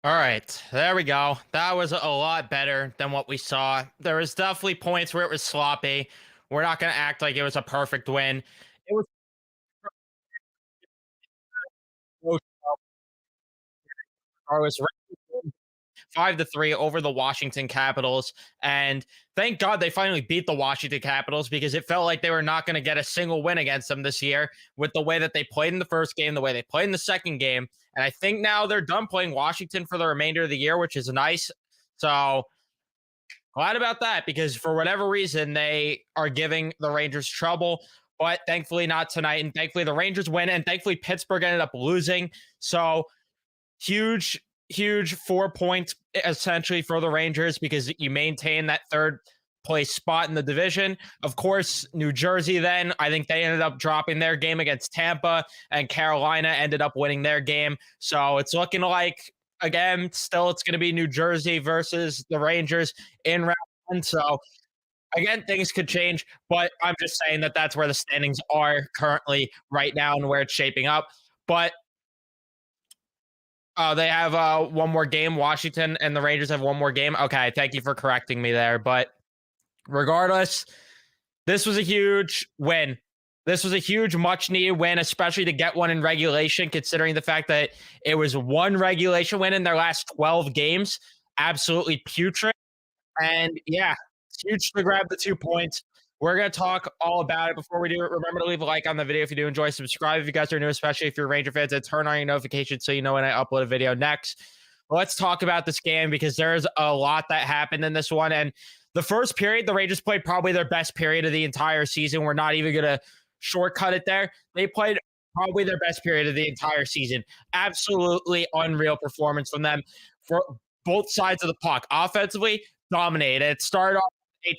All right, there we go. That was a lot better than what we saw. There was definitely points where it was sloppy. We're not going to act like it was a perfect win. It was close. I was 5-3 over the Washington Capitals, and thank God they finally beat the Washington Capitals because it felt like they were not going to get a single win against them this year with the way that they played in the first game, the way they played in the second game, and I think now they're done playing Washington for the remainder of the year, which is nice. So glad about that because for whatever reason they are giving the Rangers trouble, but thankfully not tonight. And thankfully the Rangers win, and thankfully Pittsburgh ended up losing. So huge 4 points essentially for the Rangers because you maintain that third place spot in the division. Of course, New Jersey, then I think they ended up dropping their game against Tampa, and Carolina ended up winning their game. So it's looking like, again, still it's going to be New Jersey versus the Rangers in round one. So again, things could change, but I'm just saying that that's where the standings are currently right now and where it's shaping up. But they have one more game. Washington and the Rangers have one more game. Okay, thank you for correcting me there. But regardless, this was a huge win. This was a huge, much needed win, especially to get one in regulation, considering the fact that it was one regulation win in their last 12 games. Absolutely putrid. And yeah, it's huge to grab the 2 points. We're going to talk all about it. Before we do it, remember to leave a like on the video if you do enjoy. Subscribe if you guys are new, especially if you're Ranger fans, and turn on your notifications so you know when I upload a video next. Let's talk about this game because there's a lot that happened in this one. And the first period, the Rangers played probably their best period of the entire season. We're not even going to shortcut it there. They played probably their best period of the entire season. Absolutely unreal performance from them for both sides of the puck. Offensively, dominated. It started off with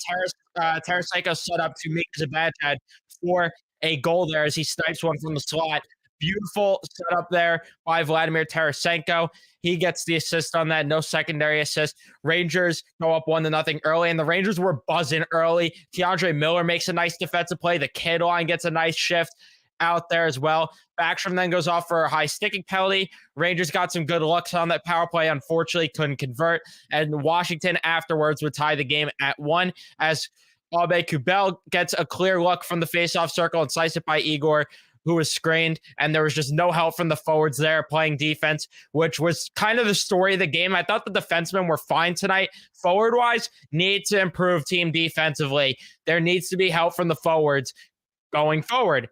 a Tarasenko set up to Mika Zibanejad for a goal there as he snipes one from the slot. Beautiful setup there by Vladimir Tarasenko. He gets the assist on that. No secondary assist. Rangers go up 1-0 early, and the Rangers were buzzing early. Keandre Miller makes a nice defensive play. The kid line gets a nice shift out there as well. Backstrom then goes off for a high sticking penalty. Rangers got some good looks on that power play. Unfortunately, couldn't convert. And Washington afterwards would tie the game at 1 as Abe Kubel gets a clear look from the faceoff circle and sliced it by Igor, who was screened. And there was just no help from the forwards there playing defense, which was kind of the story of the game. I thought the defensemen were fine tonight. Forward-wise, need to improve team defensively. There needs to be help from the forwards going forward.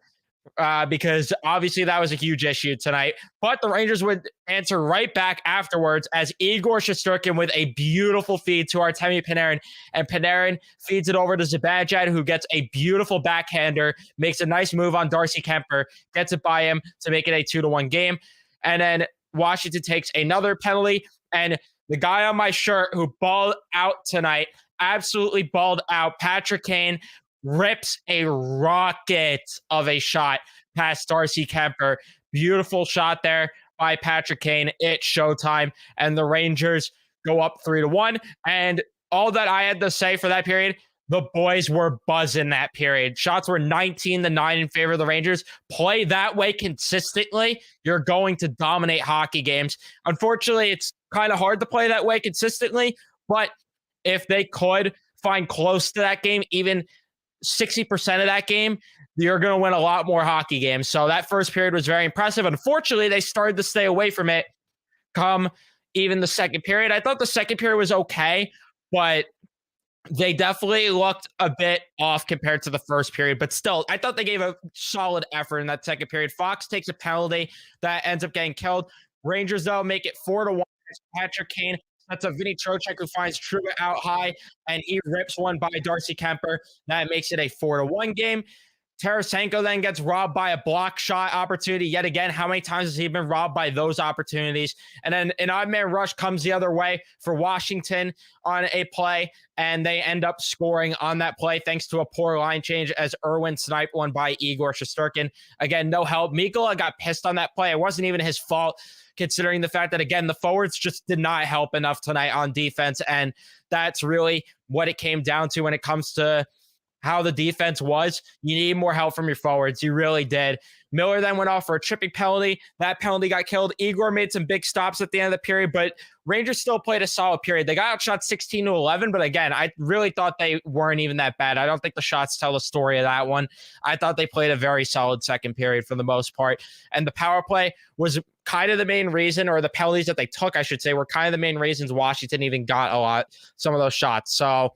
Because obviously that was a huge issue tonight. But the Rangers would answer right back afterwards as Igor Shesterkin with a beautiful feed to Artemi Panarin. And Panarin feeds it over to Zibanejad, who gets a beautiful backhander, makes a nice move on Darcy Kemper, gets it by him to make it a 2-1 game. And then Washington takes another penalty. And the guy on my shirt who balled out tonight, absolutely balled out, Patrick Kane, rips a rocket of a shot past Darcy Kemper. Beautiful shot there by Patrick Kane. It's showtime, and the Rangers go up 3-1. And all that I had to say for that period, the boys were buzzing that period. Shots were 19-9 in favor of the Rangers. Play that way consistently, you're going to dominate hockey games. Unfortunately, it's kind of hard to play that way consistently, but if they could find close to that game, even 60% of that game, you're going to win a lot more hockey games. So that first period was very impressive. Unfortunately, they started to stay away from it come even the second period. I thought the second period was okay, but they definitely looked a bit off compared to the first period. But still, I thought they gave a solid effort in that second period. Fox takes a penalty that ends up getting killed. Rangers, though, make it 4-1. Patrick Kane that's a Vinny Trocheck who finds Truba out high, and he rips one by Darcy Kemper. That makes it a 4-1 game. Tarasenko then gets robbed by a block shot opportunity. Yet again, how many times has he been robbed by those opportunities? And then an odd man rush comes the other way for Washington on a play, and they end up scoring on that play thanks to a poor line change as Irwin sniped one by Igor Shesterkin. Again, no help. Mikkola got pissed on that play. It wasn't even his fault, considering the fact that, again, the forwards just did not help enough tonight on defense. And that's really what it came down to when it comes to how the defense was, you need more help from your forwards. You really did. Miller then went off for a tripping penalty. That penalty got killed. Igor made some big stops at the end of the period, but Rangers still played a solid period. They got outshot 16-11, but again, I really thought they weren't even that bad. I don't think the shots tell the story of that one. I thought they played a very solid second period for the most part. And the power play was kind of the main reason, or the penalties that they took, I should say, were kind of the main reasons Washington even got some of those shots. So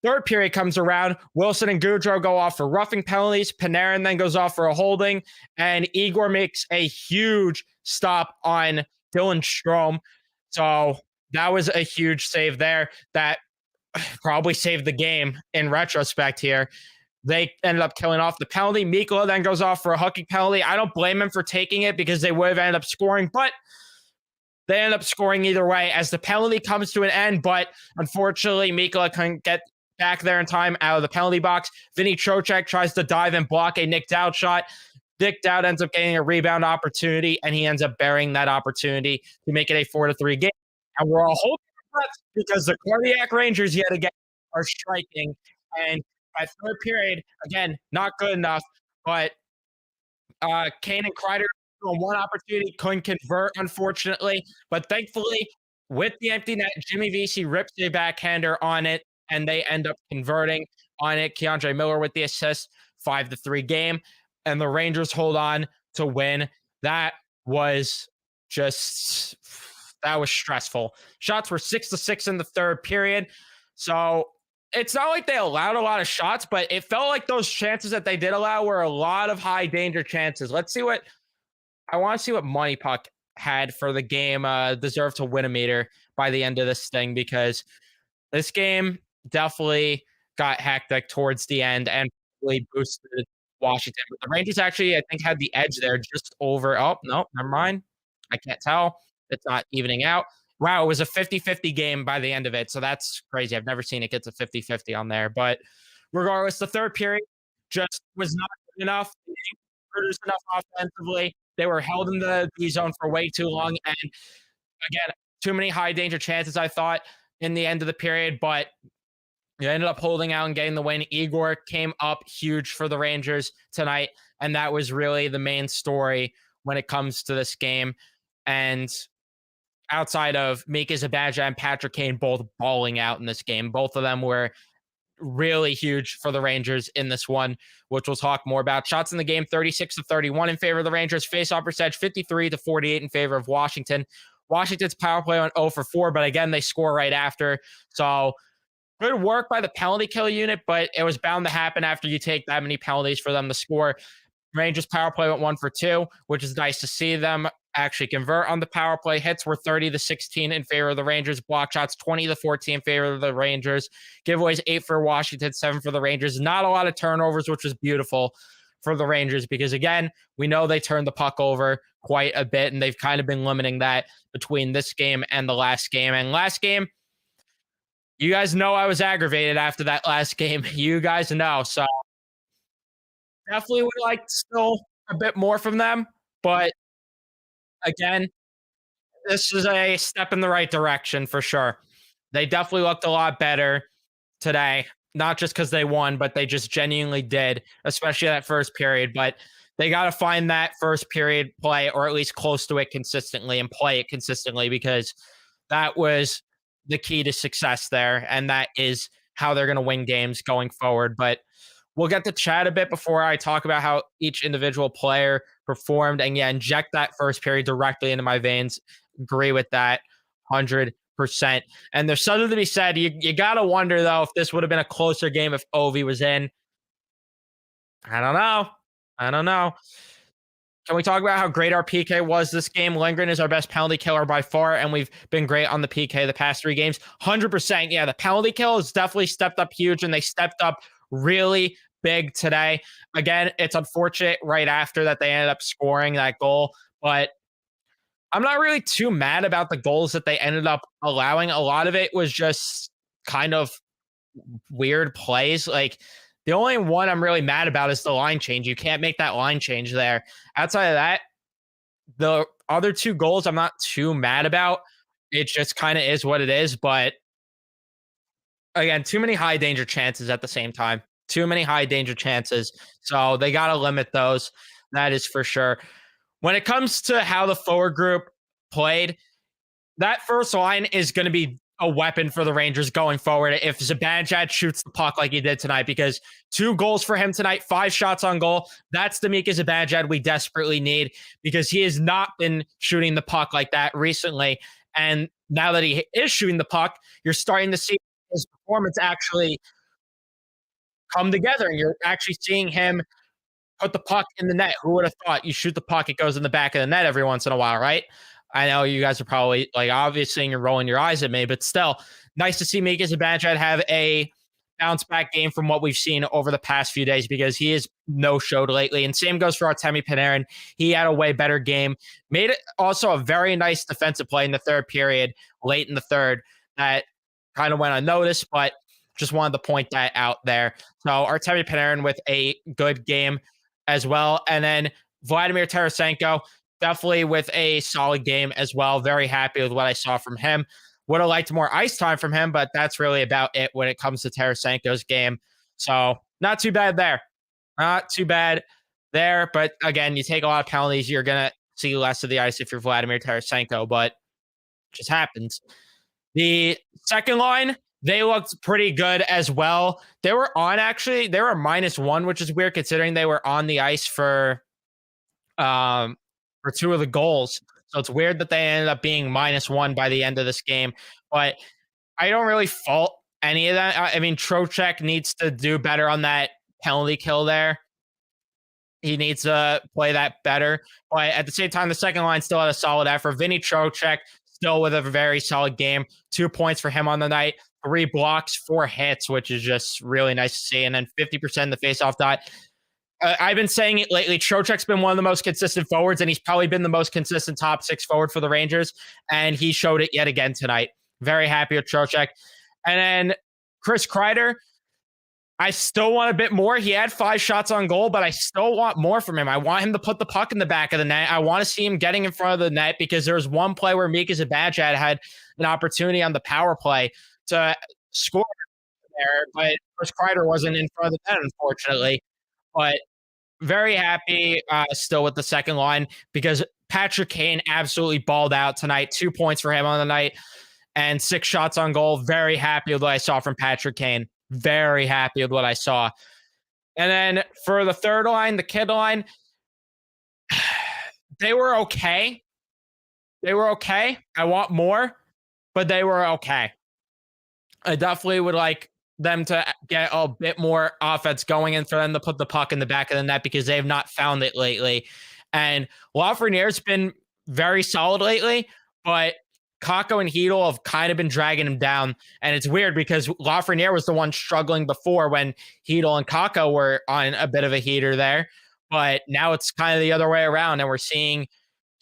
third period comes around. Wilson and Goudreau go off for roughing penalties. Panarin then goes off for a holding. And Igor makes a huge stop on Dylan Strome. So that was a huge save there that probably saved the game in retrospect here. They ended up killing off the penalty. Mikkola then goes off for a hooking penalty. I don't blame him for taking it because they would have ended up scoring, but they end up scoring either way as the penalty comes to an end. But unfortunately, Mikkola couldn't get back there in time out of the penalty box. Vinny Trocheck tries to dive and block a Nick Dowd shot. Nick Dowd ends up getting a rebound opportunity, and he ends up burying that opportunity to make it a 4-3 game. And we're all holding our breath because the Cardiac Rangers yet again are striking. And by third period, again, not good enough, but Kane and Kreider on one opportunity couldn't convert, unfortunately. But thankfully, with the empty net, Jimmy Vesey rips a backhander on it, and they end up converting on it. Keandre Miller with the assist, 5-3 game, and the Rangers hold on to win. That was stressful. Shots were 6-6 in the third period. So it's not like they allowed a lot of shots, but it felt like those chances that they did allow were a lot of high danger chances. I want to see what Money Puck had for the game. Deserve to win a meter by the end of this thing, because this game definitely got hectic towards the end and really boosted Washington. But the Rangers actually, I think, had the edge there just over. Oh, no, never mind. I can't tell. It's not evening out. Wow, it was a 50-50 game by the end of it. So that's crazy. I've never seen it get to 50-50 on there. But regardless, the third period just was not good enough. They didn't produce enough offensively. They were held in the D zone for way too long. And again, too many high danger chances, I thought, in the end of the period. But you ended up holding out and getting the win. Igor came up huge for the Rangers tonight. And that was really the main story when it comes to this game. And outside of Mika Zibanejad and Patrick Kane both balling out in this game, both of them were really huge for the Rangers in this one, which we'll talk more about. Shots in the game, 36-31 in favor of the Rangers. Face-off percentage, 53-48 in favor of Washington. Washington's power play on 0-4, but again, they score right after. So good work by the penalty kill unit, but it was bound to happen after you take that many penalties for them to score. Rangers power play went 1-for-2, which is nice to see them actually convert on the power play. Hits were 30-16 in favor of the Rangers. Block shots 20-14 in favor of the Rangers. Giveaways 8 for Washington, 7 for the Rangers. Not a lot of turnovers, which was beautiful for the Rangers because, again, we know they turned the puck over quite a bit, and they've kind of been limiting that between this game and the last game. And last game, you guys know I was aggravated after that last game. You guys know. So definitely would like still a bit more from them, but again, this is a step in the right direction for sure. They definitely looked a lot better today, not just because they won, but they just genuinely did, especially that first period. But they got to find that first period play, or at least close to it consistently, and play it consistently, because that was the key to success there. And that is how they're going to win games going forward. But we'll get to chat a bit before I talk about how each individual player performed. And yeah, inject that first period directly into my veins. Agree with that 100%. And there's something to be said. You got to wonder, though, if this would have been a closer game if Ovi was in. I don't know. Can we talk about how great our PK was this game? Lindgren is our best penalty killer by far, and we've been great on the PK the past 3 games. 100%. Yeah, the penalty kill has definitely stepped up huge, and they stepped up really big today. Again, it's unfortunate right after that they ended up scoring that goal, but I'm not really too mad about the goals that they ended up allowing. A lot of it was just kind of weird plays. Like, the only one I'm really mad about is the line change. You can't make that line change there. Outside of that, the other 2 goals I'm not too mad about. It just kind of is what it is. But again, too many high danger chances at the same time. Too many high danger chances. So they got to limit those. That is for sure. When it comes to how the forward group played, that first line is going to be a weapon for the Rangers going forward if Zibanejad shoots the puck like he did tonight, because 2 goals for him tonight, 5 shots on goal. That's the Mika Zibanejad we desperately need, because he has not been shooting the puck like that recently. And now that he is shooting the puck, you're starting to see his performance actually come together, and you're actually seeing him put the puck in the net. Who would have thought? You shoot the puck, it goes in the back of the net every once in a while, right? I know you guys are probably like obviously you're rolling your eyes at me, but still nice to see Mika Zibanejad have a bounce back game from what we've seen over the past few days, because he is no showed lately. And same goes for Artemi Panarin. He had a way better game. Made it also a very nice defensive play in the third period, late in the third, that kind of went unnoticed, but just wanted to point that out there. So Artemi Panarin with a good game as well. And then Vladimir Tarasenko, definitely with a solid game as well. Very happy with what I saw from him. Would have liked more ice time from him, but that's really about it when it comes to Tarasenko's game. So not too bad there. Not too bad there. But again, you take a lot of penalties, you're going to see less of the ice if you're Vladimir Tarasenko, but it just happens. The second line, they looked pretty good as well. They were on actually, they were -1, which is weird considering they were on the ice for 2 of the goals. So it's weird that they ended up being -1 by the end of this game. But I don't really fault any of that. I mean, Trocheck needs to do better on that penalty kill there. He needs to play that better. But at the same time, the second line still had a solid effort. Vinny Trocheck still with a very solid game. 2 points for him on the night. 3 blocks, 4 hits, which is just really nice to see. And then 50% of the faceoff dot. I've been saying it lately. Trocheck's been one of the most consistent forwards, and he's probably been the most consistent top 6 forward for the Rangers. And he showed it yet again tonight. Very happy with Trocheck. And then Chris Kreider, I still want a bit more. He had 5 shots on goal, but I still want more from him. I want him to put the puck in the back of the net. I want to see him getting in front of the net, because there was one play where Mika Zibanejad had an opportunity on the power play to score there, but Chris Kreider wasn't in front of the net, unfortunately. But very happy still with the second line, because Patrick Kane absolutely balled out tonight. 2 points for him on the night and 6 shots on goal. Very happy with what I saw from Patrick Kane. Very happy with what I saw. And then for the third line, the kid line, they were okay. They were okay. I want more, but they were okay. I definitely would like them to get a bit more offense going and for them to put the puck in the back of the net, because they have not found it lately. And Lafreniere's been very solid lately, but Kakko and Hedel have kind of been dragging him down. And it's weird because Lafreniere was the one struggling before when Hedel and Kakko were on a bit of a heater there. But now it's kind of the other way around, and we're seeing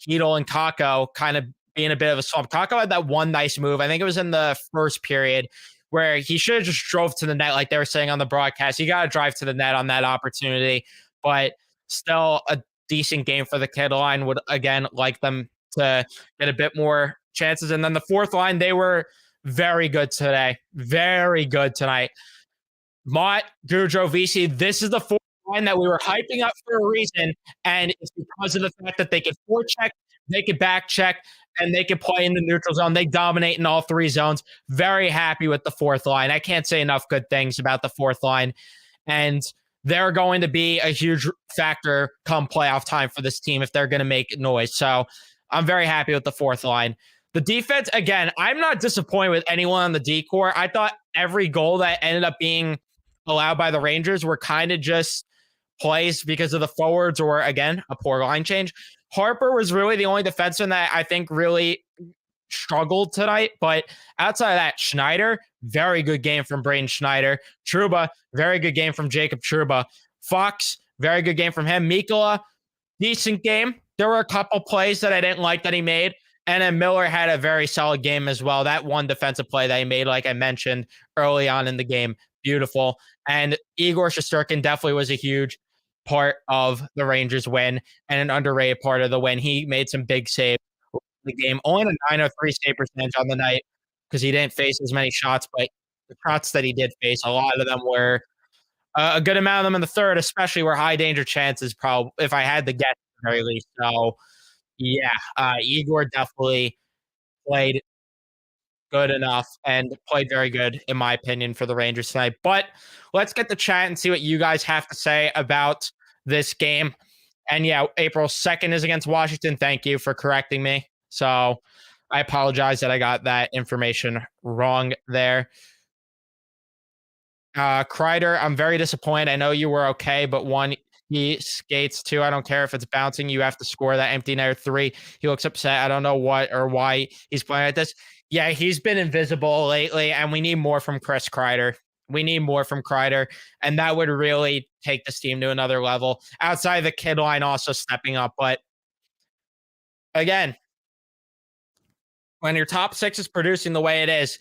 Hedel and Kakko kind of being a bit of a slump. Kakko had that one nice move. I think it was in the first period where he should have just drove to the net, like they were saying on the broadcast. You got to drive to the net on that opportunity. But still a decent game for the kid line. Would, again, like them to get a bit more chances. And then the fourth line, they were very good today. Very good tonight. Mott, Gaudreau, Vesey, this is the fourth line that we were hyping up for a reason. And it's because of the fact that they could forecheck, they could back check, and they could play in the neutral zone. They dominate in all 3 zones. Very happy with the fourth line. I can't say enough good things about the fourth line. And they're going to be a huge factor come playoff time for this team if they're going to make noise. So I'm very happy with the fourth line. The defense, again, I'm not disappointed with anyone on the D-core. I thought every goal that ended up being allowed by the Rangers were kind of just plays because of the forwards or, again, a poor line change. Harper was really the only defenseman that I think really struggled tonight. But outside of that, Schneider, very good game from Braden Schneider. Trouba, very good game from Jacob Trouba. Fox, very good game from him. Mikkola, decent game. There were a couple plays that I didn't like that he made. And then Miller had a very solid game as well. That one defensive play that he made, like I mentioned early on in the game, beautiful. And Igor Shesterkin definitely was a huge part of the Rangers win and an underrated part of the win. He made some big saves in the game. Only a 903 save percentage on the night because he didn't face as many shots, but the shots that he did face, a lot of them were a good amount of them in the third, especially where high danger chances. Probably, if I had to guess, at the very least. So yeah, Igor definitely played good enough and played very good, in my opinion, for the Rangers tonight. But let's get the chat and see what you guys have to say about this game. And yeah, April 2nd is against Washington. Thank you for correcting me. So I apologize that I got that information wrong there. Kreider, I'm very disappointed. I know you were okay, but one, he skates. Two, I don't care if it's bouncing. You have to score that empty net. Three, he looks upset. I don't know what or why he's playing like this. Yeah, he's been invisible lately, and we need more from Chris Kreider. We need more from Kreider, and that would really take this team to another level. Outside of the kid line also stepping up, but again, when your top six is producing the way it is,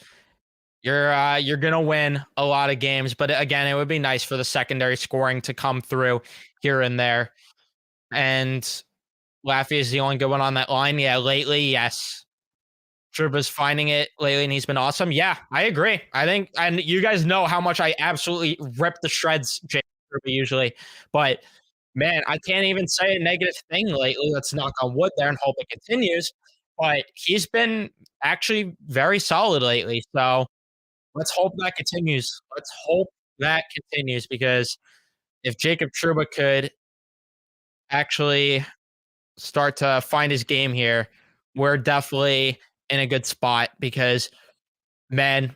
you're gonna win a lot of games, but again, it would be nice for the secondary scoring to come through here and there. And Laffy is the only good one on that line. Yeah, lately, yes. Truba's finding it lately, and he's been awesome. Yeah, I agree. I think, and you guys know how much I absolutely rip the shreds Jake Truba usually, but man, I can't even say a negative thing lately. Let's knock on wood there and hope it continues. But he's been actually very solid lately. So let's hope that continues. Let's hope that continues because if Jacob Truba could actually start to find his game here, we're definitely in a good spot because, man,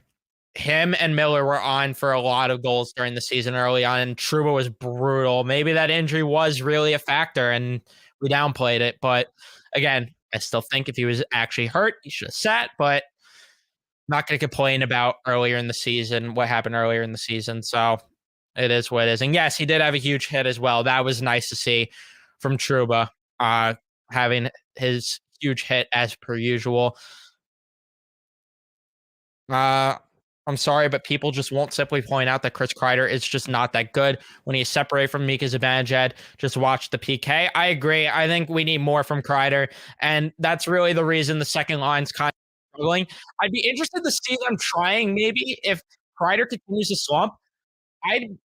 him and Miller were on for a lot of goals during the season early on, and Truba was brutal. Maybe that injury was really a factor and we downplayed it. But again, I still think if he was actually hurt, he should have sat, but not going to complain about earlier in the season, what happened earlier in the season. So it is what it is. And yes, he did have a huge hit as well. That was nice to see from Truba, uh, having his huge hit as per usual. Uh, I'm sorry, but people just won't simply point out that Chris Kreider is just not that good when he's separated from Mika Zibanejad. Just watch the PK. I agree. I think we need more from Kreider, and that's really the reason the second line's kind of struggling. I'd be interested to see them trying maybe if Kreider continues to slump. I'd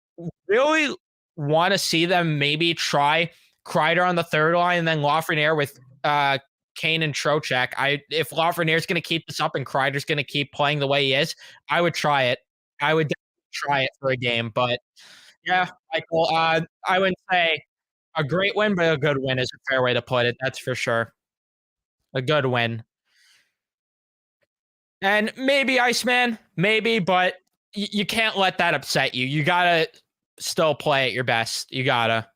really want to see them maybe try Kreider on the third line and then Lafreniere with Kane and Trocheck. If Lafreniere's going to keep this up and Kreider's going to keep playing the way he is, I would try it. I would try it for a game. But yeah, Michael, I wouldn't say a great win, but a good win is a fair way to put it. That's for sure. A good win. And maybe Iceman, maybe, but you can't let that upset you. You gotta still play at your best. You gotta.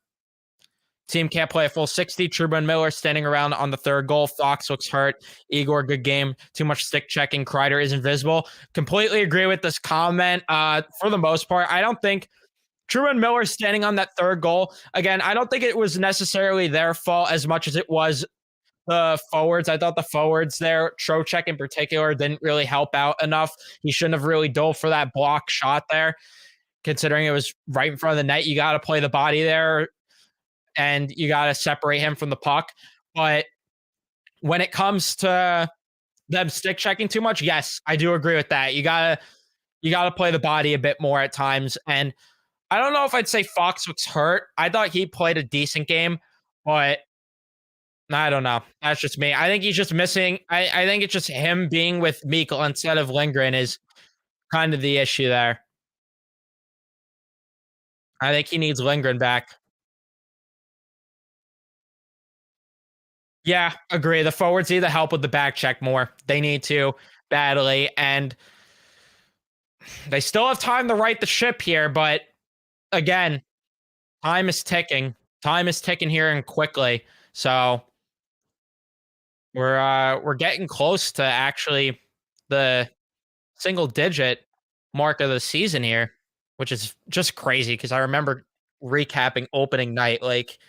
Team can't play a full 60. Truba and Miller standing around on the third goal. Fox looks hurt. Igor, good game. Too much stick checking. Kreider is invisible. Completely agree with this comment. For the most part, I don't think Truba and Miller standing on that third goal. Again, I don't think it was necessarily their fault as much as it was the forwards. I thought the forwards there, Trocheck in particular, didn't really help out enough. He shouldn't have really dove for that block shot there, considering it was right in front of the net. You got to play the body there and you got to separate him from the puck. But when it comes to them stick checking too much, yes, I do agree with that. You gotta play the body a bit more at times. And I don't know if I'd say Fox was hurt. I thought he played a decent game, but I don't know. That's just me. I think he's just missing. I think it's just him being with Mikkel instead of Lindgren is kind of the issue there. I think he needs Lindgren back. Yeah, agree. The forwards need to help with the back check more. They need to badly. And they still have time to right the ship here. But again, time is ticking. Time is ticking here and quickly. So we're getting close to actually the single digit mark of the season here, which is just crazy because I remember recapping opening night. Like,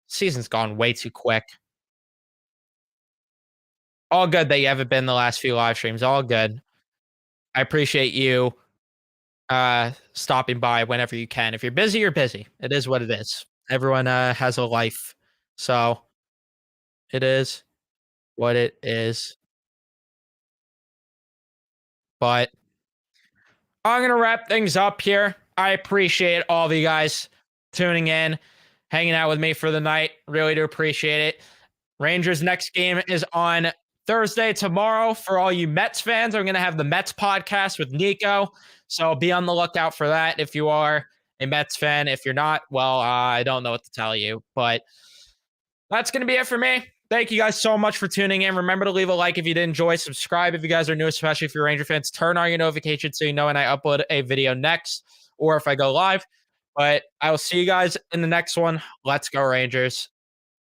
season's gone way too quick. All good that you haven't been the last few live streams. All good. I appreciate you stopping by whenever you can. If you're busy, you're busy. It is what it is. Everyone has a life. So it is what it is. But I'm gonna wrap things up here. I appreciate all of you guys tuning in, hanging out with me for the night. Really do appreciate it. Rangers' next game is on Thursday tomorrow. For all you Mets fans, I'm going to have the Mets podcast with Nico. So be on the lookout for that if you are a Mets fan. If you're not, well, I don't know what to tell you. But that's going to be it for me. Thank you guys so much for tuning in. Remember to leave a like if you did enjoy. Subscribe if you guys are new, especially if you're Ranger fans. Turn on your notifications so you know when I upload a video next or if I go live. But I will see you guys in the next one. Let's go, Rangers.